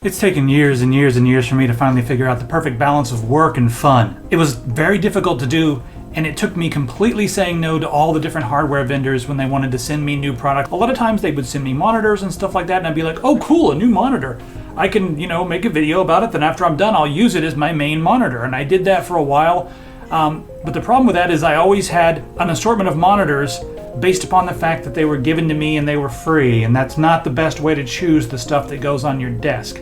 It's taken years and years and years for me to finally figure out the perfect balance of work and fun. It was very difficult to do, and it took me completely saying no to all the different hardware vendors when they wanted to send me new product. A lot of times they would send me monitors and stuff like that, and I'd be like, oh cool, a new monitor. I can, make a video about it, then after I'm done, I'll use it as my main monitor. And I did that for a while. But the problem with that is I always had an assortment of monitors based upon the fact that they were given to me and they were free, and that's not the best way to choose the stuff that goes on your desk.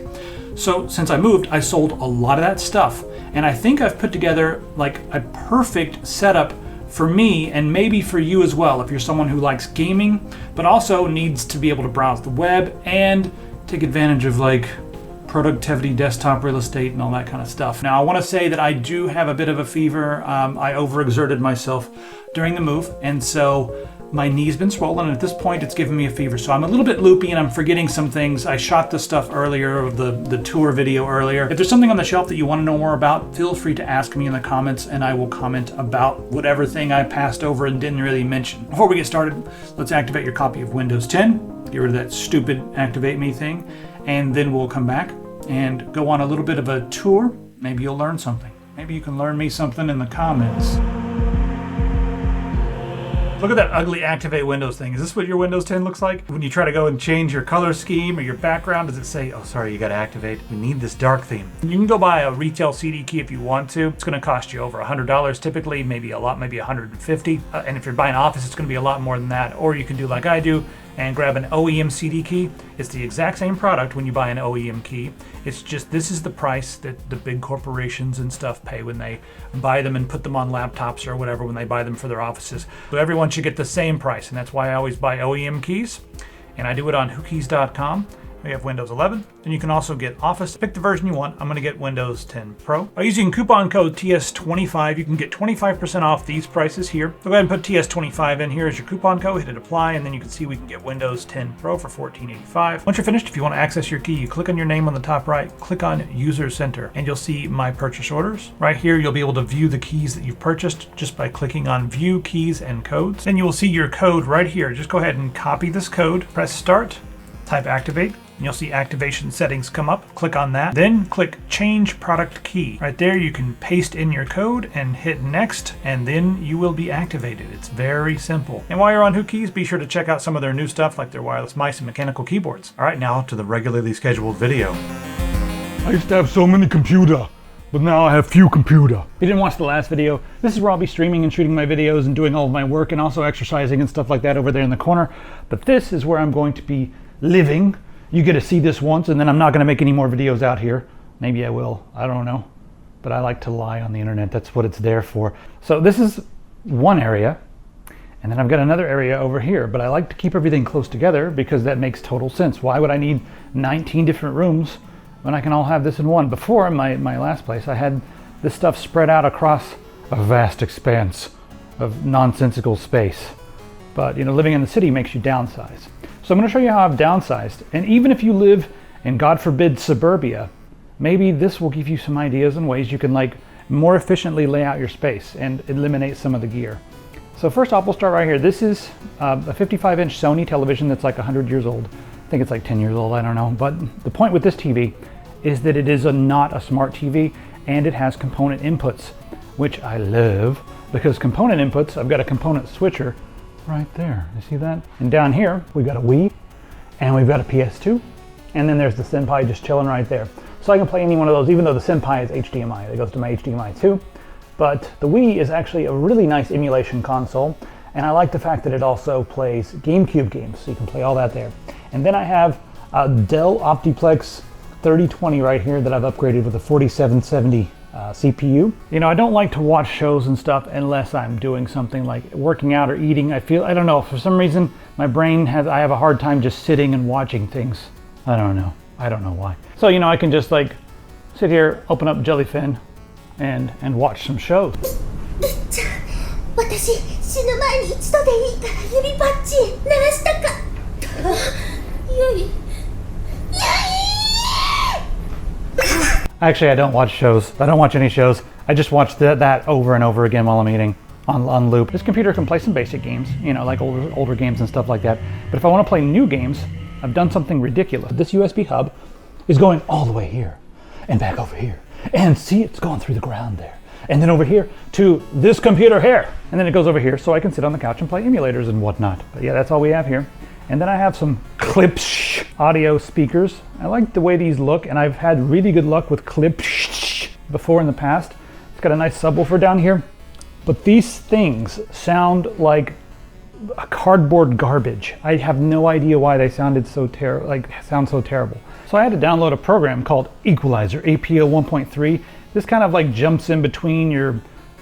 So since I moved, I sold a lot of that stuff, and I think I've put together like a perfect setup for me and maybe for you as well, if you're someone who likes gaming but also needs to be able to browse the web and take advantage of like productivity, desktop real estate, and all that kind of stuff. Now, I want to say that I do have a bit of a fever. I overexerted myself during the move, and so my knee's been swollen, and at this point it's giving me a fever. So I'm a little bit loopy and I'm forgetting some things. I shot this stuff earlier, the tour video earlier. If there's something on the shelf that you want to know more about, feel free to ask me in the comments and I will comment about whatever thing I passed over and didn't really mention. Before we get started, let's activate your copy of Windows 10. Get rid of that stupid Activate Me thing, and then we'll come back and go on a little bit of a tour. Maybe you'll learn something. Maybe you can learn me something in the comments. Look at that ugly Activate Windows thing. Is this what your Windows 10 looks like? When you try to go and change your color scheme or your background, does it say, oh sorry, you gotta activate, we need this dark theme? You can go buy a retail CD key if you want to. It's gonna cost you over $100 typically, maybe a lot, maybe $150. And if you're buying Office, it's gonna be a lot more than that. Or you can do like I do and grab an OEM CD key. It's the exact same product when you buy an OEM key. It's just, this is the price that the big corporations and stuff pay when they buy them and put them on laptops or whatever, when they buy them for their offices. So everyone should get the same price, and that's why I always buy OEM keys. And I do it on whokeys.com. We have Windows 11, and you can also get Office. Pick the version you want. I'm going to get Windows 10 Pro. By using coupon code TS25, you can get 25% off these prices here. So go ahead and put TS25 in here as your coupon code, hit apply, and then you can see we can get Windows 10 Pro for $14.85. Once you're finished, if you want to access your key, you click on your name on the top right, click on User Center, and you'll see My Purchase Orders. Right here, you'll be able to view the keys that you've purchased just by clicking on View Keys and Codes. Then you will see your code right here. Just go ahead and copy this code, press Start, type Activate, and you'll see activation settings come up. Click on that, then click change product key. Right there you can paste in your code and hit next, and then you will be activated. It's very simple. And while you're on WhoKeys, be sure to check out some of their new stuff like their wireless mice and mechanical keyboards. All right, now to the regularly scheduled video. I used to have so many computer, but now I have few computer. If you didn't watch the last video, this is where I'll be streaming and shooting my videos and doing all of my work and also exercising and stuff like that over there in the corner. But this is where I'm going to be living. You get to see this once, and then I'm not going to make any more videos out here. Maybe I will, I don't know. But I like to lie on the internet, that's what it's there for. So this is one area, and then I've got another area over here, but I like to keep everything close together because that makes total sense. Why would I need 19 different rooms when I can all have this in one? Before, in my last place, I had this stuff spread out across a vast expanse of nonsensical space. But living in the city makes you downsize. So I'm going to show you how I've downsized. And even if you live in, God forbid, suburbia, maybe this will give you some ideas and ways you can more efficiently lay out your space and eliminate some of the gear. So first off, we'll start right here. This is a 55-inch Sony television that's like 100 years old. I think it's like 10 years old, I don't know. But the point with this TV is that it is not a smart TV, and it has component inputs, which I love, because component inputs, I've got a component switcher right there, you see that? And down here, we've got a Wii, and we've got a PS2, and then there's the Senpai just chilling right there. So I can play any one of those, even though the Senpai is HDMI. It goes to my HDMI too. But the Wii is actually a really nice emulation console, and I like the fact that it also plays GameCube games, so you can play all that there. And then I have a Dell Optiplex 3020 right here that I've upgraded with a 4770 CPU. I don't like to watch shows and stuff unless I'm doing something like working out or eating. I don't know, for some reason my brain I have a hard time just sitting and watching things. I don't know why. So I can just sit here, open up Jellyfin and watch some shows. Actually, I don't watch shows. I don't watch any shows. I just watch that over and over again while I'm eating on loop. This computer can play some basic games, like older games and stuff like that. But if I want to play new games, I've done something ridiculous. This USB hub is going all the way here and back over here. And see, it's going through the ground there. And then over here to this computer here. And then it goes over here so I can sit on the couch and play emulators and whatnot. But yeah, that's all we have here. And then I have some Klipsch audio speakers. I like the way these look, and I've had really good luck with Klipsch before in the past. It's got a nice subwoofer down here. But these things sound like a cardboard garbage. I have no idea why they sounded so sound so terrible. So I had to download a program called Equalizer, APO 1.3. This kind of like jumps in between your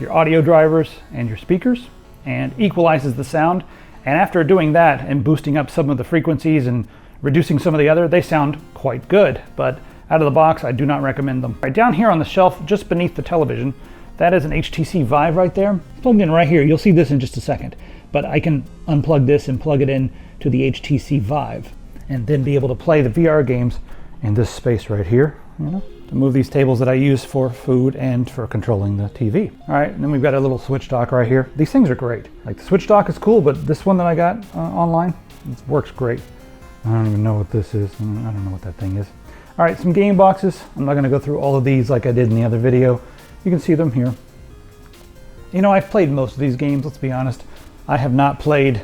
audio drivers and your speakers and equalizes the sound. And after doing that and boosting up some of the frequencies and reducing some of the other, they sound quite good. But out of the box, I do not recommend them. Right down here on the shelf, just beneath the television, that is an Htc Vive right there. It's plugged in right here. You'll see this in just a second. But I can unplug this and plug it in to the Htc Vive and then be able to play the VR games in this space right here, you know, to move these tables that I use for food and for controlling the TV. All right, and then we've got a little switch dock right here. These things are great. Like the switch dock is cool, but this one that I got online, it works great. I don't even know what this is. I don't know what that thing is. All right, some game boxes. I'm not gonna go through all of these like I did in the other video. You can see them here. You know, I've played most of these games, let's be honest. I have not played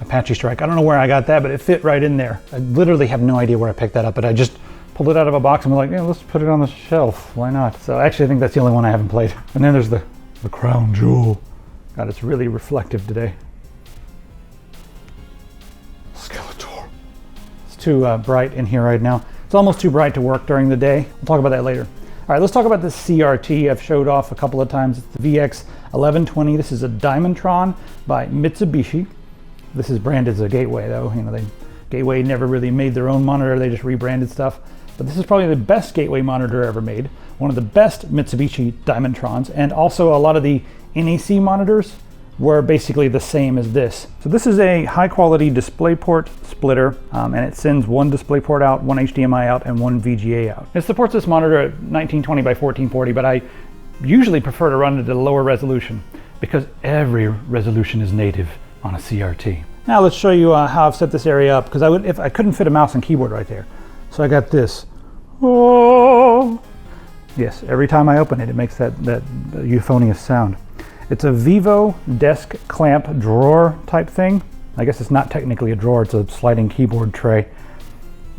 Apache Strike. I don't know where I got that, but it fit right in there. I literally have no idea where I picked that up, but I just pulled it out of a box and was like, yeah, let's put it on the shelf. Why not? So actually, I think that's the only one I haven't played. And then there's the crown jewel. God, it's really reflective today. Skeletor. It's too bright in here right now. It's almost too bright to work during the day. We'll talk about that later. All right, let's talk about this CRT I've showed off a couple of times. It's the VX1120. This is a Diamondtron by Mitsubishi. This is branded as a Gateway though. You know, Gateway never really made their own monitor. They just rebranded stuff. But this is probably the best Gateway monitor ever made. One of the best Mitsubishi Diamondtrons. And also a lot of the NEC monitors were basically the same as this. So this is a high quality DisplayPort splitter, and it sends one DisplayPort out, one HDMI out, and one VGA out. It supports this monitor at 1920 by 1440, but I usually prefer to run it at a lower resolution because every resolution is native on a CRT. Now let's show you how I've set this area up, because I couldn't fit a mouse and keyboard right there. So I got this. Oh! Yes, every time I open it, it makes that euphonious sound. It's a Vivo desk clamp drawer type thing. I guess it's not technically a drawer, it's a sliding keyboard tray.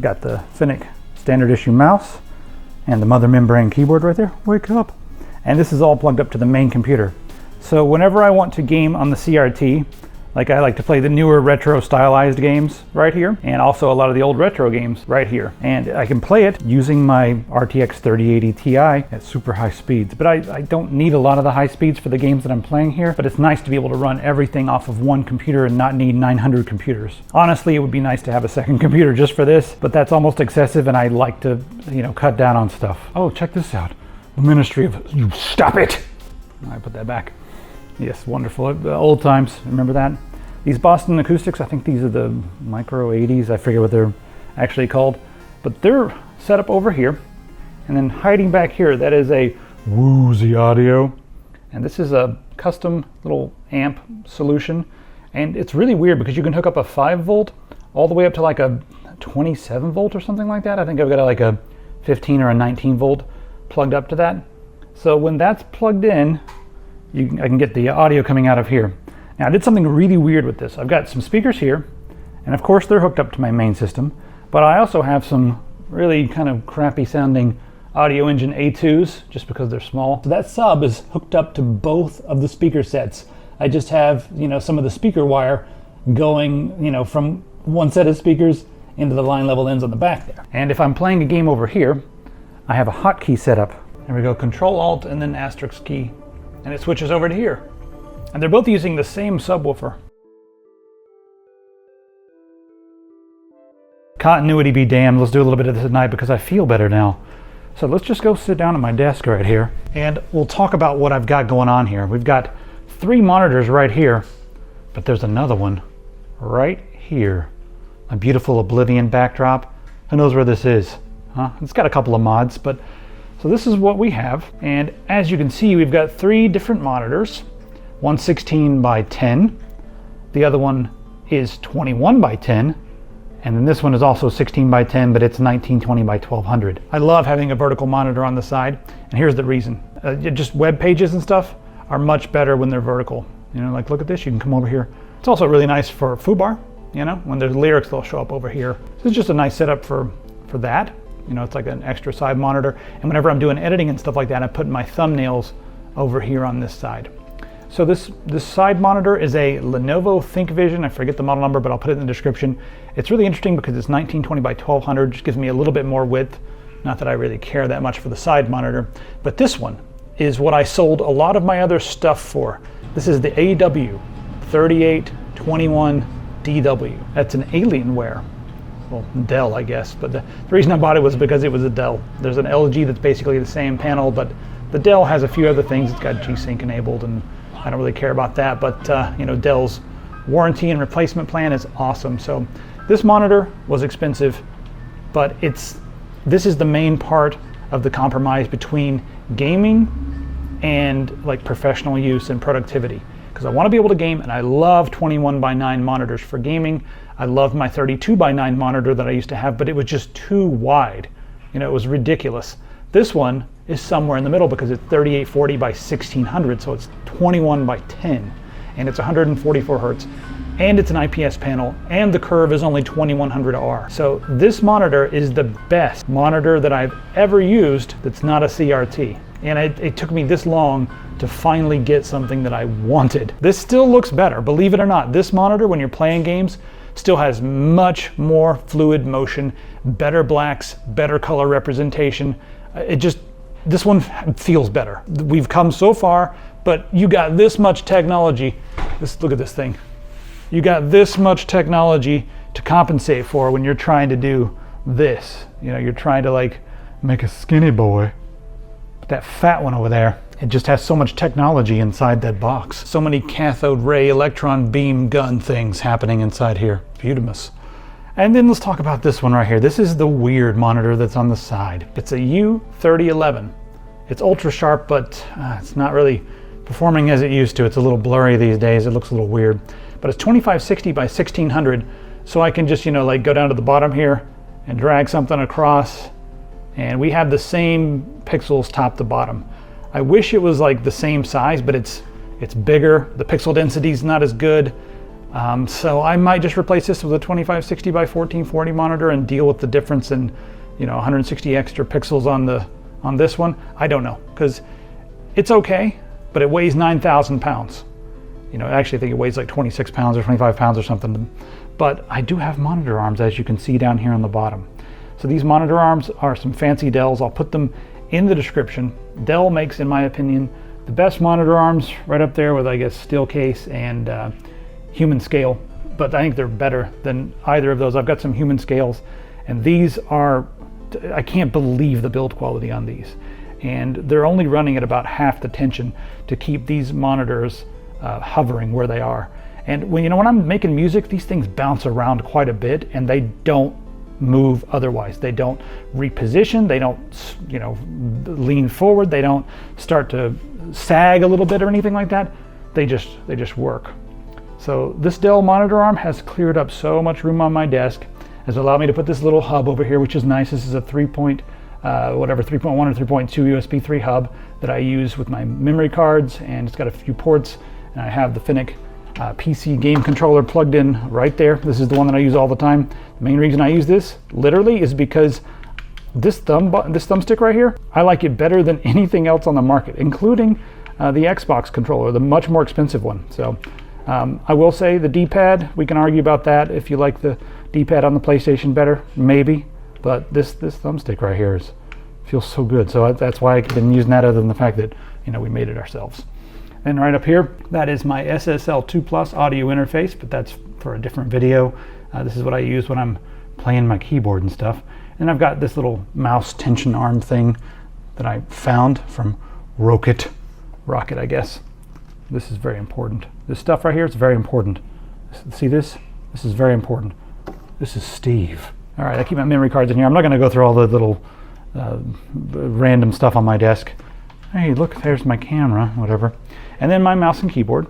Got the Finnick standard issue mouse and the mother membrane keyboard right there. Wake up. And this is all plugged up to the main computer. So whenever I want to game on the CRT, like I like to play the newer retro stylized games right here, and also a lot of the old retro games right here. And I can play it using my RTX 3080 Ti at super high speeds. But I don't need a lot of the high speeds for the games that I'm playing here, but it's nice to be able to run everything off of one computer and not need 900 computers. Honestly, it would be nice to have a second computer just for this, but that's almost excessive and I like to, you know, cut down on stuff. Oh, check this out. The Ministry of... You stop it! I put that back. Yes, wonderful. Old times, remember that? These Boston Acoustics, I think these are the Micro 80s, I forget what they're actually called, but they're set up over here, and then hiding back here, that is a Woozy Audio, and this is a custom little amp solution, and it's really weird because you can hook up a 5 volt all the way up to like a 27 volt or something like that. I think I've got like a 15 or a 19 volt plugged up to that. So when that's plugged in, I can get the audio coming out of here. Now I did something really weird with this. I've got some speakers here, and of course they're hooked up to my main system, but I also have some really kind of crappy sounding Audio Engine A2s just because they're small. So that sub is hooked up to both of the speaker sets. I just have, you know, some of the speaker wire going, you know, from one set of speakers into the line level ends on the back there. And if I'm playing a game over here, I have a hotkey set up. There we go, Control Alt and then asterisk key, and it switches over to here. And they're both using the same subwoofer. Continuity be damned, let's do a little bit of this at night because I feel better now. So let's just go sit down at my desk right here and we'll talk about what I've got going on here. We've got 3 monitors right here, but there's another one right here. A beautiful Oblivion backdrop. Who knows where this is? Huh? It's got a couple of mods, but so this is what we have. And as you can see, we've got 3 different monitors. One 16 by 10, the other one is 21 by 10, And then this one is also 16 by 10, but it's 1920 by 1200. I love having a vertical monitor on the side, and here's the reason. Just web pages and stuff are much better when they're vertical. You know, like look at this, you can come over here. It's also really nice for foobar, you know, when there's lyrics, they'll show up over here. So it's just a nice setup for that. You know, it's like an extra side monitor. And whenever I'm doing editing and stuff like that, I put my thumbnails over here on this side. So this side monitor is a Lenovo ThinkVision. I forget the model number, but I'll put it in the description. It's really interesting because it's 1920 by 1200, just gives me a little bit more width. Not that I really care that much for the side monitor, but this one is what I sold a lot of my other stuff for. This is the AW3821DW. That's an Alienware. Well, Dell, I guess, but the reason I bought it was because it was a Dell. There's an LG that's basically the same panel, but the Dell has a few other things. It's got G-Sync enabled, and I don't really care about that, but you know, Dell's warranty and replacement plan is awesome. So this monitor was expensive, but this is the main part of the compromise between gaming and like professional use and productivity. Because I want to be able to game, and I love 21 by 9 monitors for gaming. I love my 32 by 9 monitor that I used to have, but it was just too wide. You know, it was ridiculous. This one is somewhere in the middle because it's 3840 by 1600, so it's 21 by 10, and it's 144 hertz, and it's an IPS panel, and the curve is only 2100R. So this monitor is the best monitor that I've ever used that's not a CRT. And it took me this long to finally get something that I wanted. This still looks better, believe it or not. This monitor, when you're playing games, still has much more fluid motion, better blacks, better color representation. This one feels better. We've come so far, but you got this much technology. Look at this thing. You got this much technology to compensate for when you're trying to do this. You know, you're trying to like make a skinny boy. But that fat one over there, it just has so much technology inside that box. So many cathode ray electron beam gun things happening inside here. Beautimous. And then let's talk about this one right here. This is the weird monitor that's on the side. It's a U3011. It's ultra sharp, but it's not really performing as it used to. It's a little blurry these days. It looks a little weird. But it's 2560 by 1600, so I can just, you know, like go down to the bottom here and drag something across, and we have the same pixels top to bottom. I wish it was like the same size, but it's bigger. The pixel density is not as good. So I might just replace this with a 2560 by 1440 monitor and deal with the difference in, you know, 160 extra pixels on this one. I don't know, because it's okay, but it weighs 9,000 pounds. You know, actually I think it weighs like 26 pounds or 25 pounds or something. But I do have monitor arms, as you can see down here on the bottom. So these monitor arms are some fancy Dells. I'll put them in the description. Dell makes, in my opinion, the best monitor arms, right up there with, I guess, Steelcase and Human Scale. But I think they're better than either of those. I've got some Human Scales, and these are, I can't believe the build quality on these. And they're only running at about half the tension to keep these monitors hovering where they are. And when I'm making music, these things bounce around quite a bit, and they don't move otherwise. They don't reposition, they don't, you know, lean forward, they don't start to sag a little bit or anything like that. They just work. So this Dell monitor arm has cleared up so much room on my desk, has allowed me to put this little hub over here, which is nice. This is a 3.1 or 3.2 USB 3 hub that I use with my memory cards, and it's got a few ports, and I have the Finnick PC game controller plugged in right there. This is the one that I use all the time. The main reason I use this literally is because this thumbstick right here, I like it better than anything else on the market, including the Xbox controller, the much more expensive one. So I will say the D-pad, we can argue about that. If you like the D-pad on the PlayStation better, maybe, but this thumbstick right here feels so good. So that's why I've been using that, other than the fact that, you know, we made it ourselves. And right up here, that is my SSL 2 Plus audio interface, but that's for a different video. This is what I use when I'm playing my keyboard and stuff. And I've got this little mouse tension arm thing that I found from Rocket, I guess. This is very important. This stuff right here is very important. See this? This is very important. This is Steve. All right, I keep my memory cards in here. I'm not gonna go through all the little random stuff on my desk. Hey, look, there's my camera, whatever. And then my mouse and keyboard.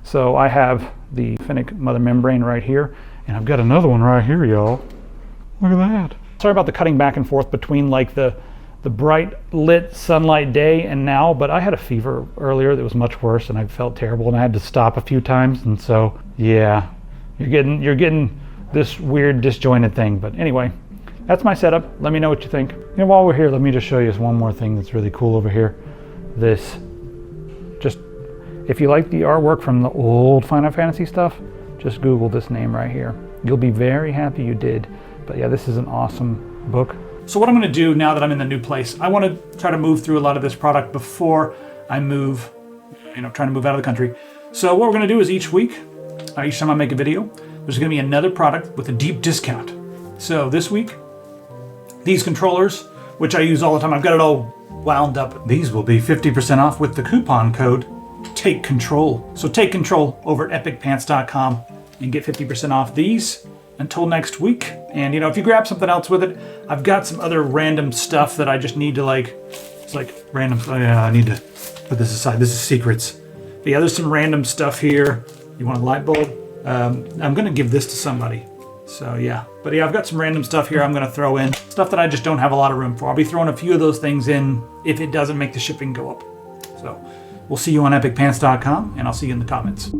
So I have the Finnick mother membrane right here, And I've got another one right here, y'all. Look at that. Sorry about the cutting back and forth between like the bright lit sunlight day and now, but I had a fever earlier that was much worse and I felt terrible and I had to stop a few times, and so yeah, you're getting this weird disjointed thing. But anyway, that's my setup. Let me know what you think. And while we're here, let me just show you one more thing that's really cool over here. This, just, if you like the artwork from the old Final Fantasy stuff, just Google this name right here. You'll be very happy you did. But yeah, this is an awesome book. So what I'm going to do now that I'm in the new place, I want to try to move through a lot of this product before I move, trying to move out of the country. So what we're going to do is each week, each time I make a video, there's going to be another product with a deep discount. So this week, these controllers, which I use all the time, I've got it all wound up. These will be 50% off with the coupon code Take Control. So take control over at epicpants.com and get 50% off these until next week. And if you grab something else with it, I've got some other random stuff that I just need to it's like random, oh yeah, I need to put this aside. This is secrets. But yeah, there's some random stuff here. You want a light bulb? I'm gonna give this to somebody. So yeah, but yeah, I've got some random stuff here I'm gonna throw in. Stuff that I just don't have a lot of room for. I'll be throwing a few of those things in if it doesn't make the shipping go up. So we'll see you on epicpants.com and I'll see you in the comments.